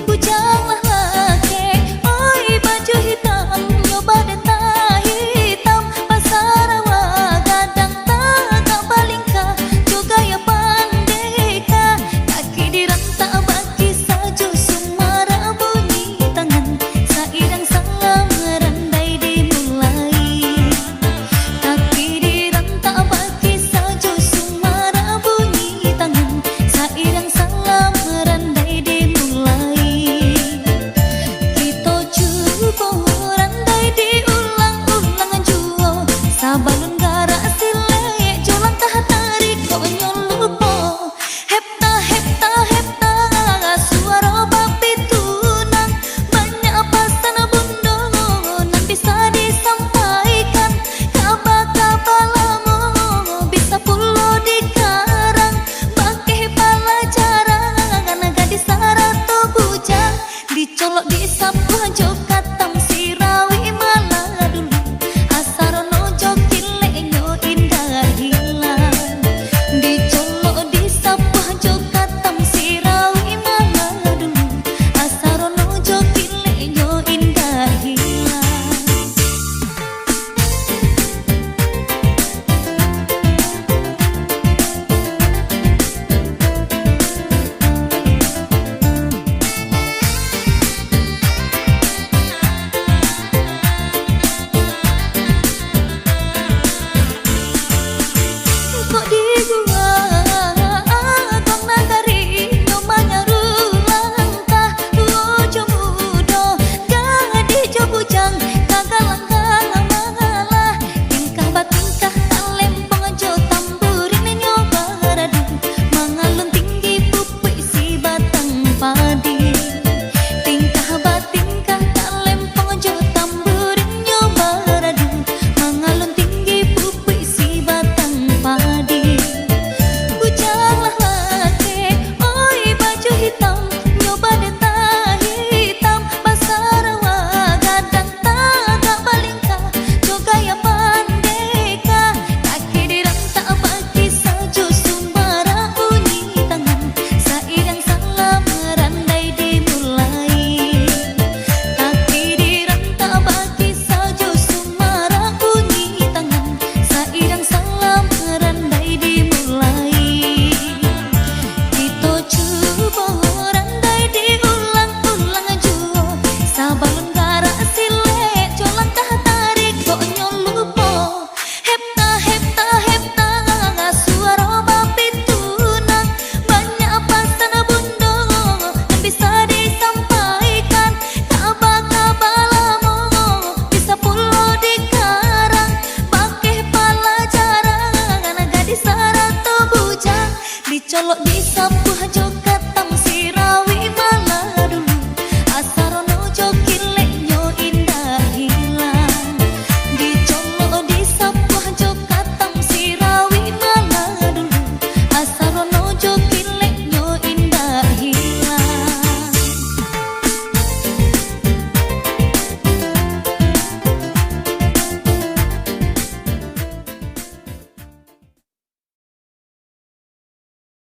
Bujanglah laki, oi baju hitam, nyoba deta hitam. Pasar awak gadang tak balingka, juga ya pandeka. Kaki dirantak bagi saju sumara bunyi tangan, sairang salam merandai dimulai. Kaki dirantak bagi saju sumara bunyi tangan, sairang salam merandai dimulai. Kita cuba randai diulang-ulang juo, sabalun garak silek jolang tah tarik konyol lupa. Hepta hepta hepta suara babi tunang, banyak pasan bundo nan bisa disampaikan. Kabar-kabar lamu bisa pulo di karang, bakeh pelajaran gadis sarato bujang, dicolok di sapu jokat tam sirawi malah dulu. Asarono jokil lenyo indah hilang, dicolok di sapu jokat tam sirawi malah dulu. Asarono jokil lenyo indah hilang. Kok dibuang kong nagari nyomanya rulangkah tujo mudo gadi jo bujang kagalang mangalah tingkah batingkah talempong jo tamburin nyoba radu mangalun tinggi pupui si batang padi. Tingkah batingkah talempong jo tamburin nyoba radu mangalun tinggi pupui si batang padi. Bujanglah laki, oi baju hitam, nyoba deta hitam. Pasar awak gadang tak balingka, juga ya pandeka. Kaki dirantak bagi saju sumara bunyi tangan, sairang salam merandai dimulai. Kaki dirantak bagi saju sumara bunyi tangan, sairang salam merandai dimulai. Kita cuba randai diulang-ulang juo, sabalun garak silek jolang tah tarik konyol lupa. Hepta hepta hepta suara babi tunang, banyak pasan bundo yang bisa disampaikan. Kabar-kabar lamu bisa pulo di karang, bakeh pelajaran gadis sarato bujang, dicolok di sapu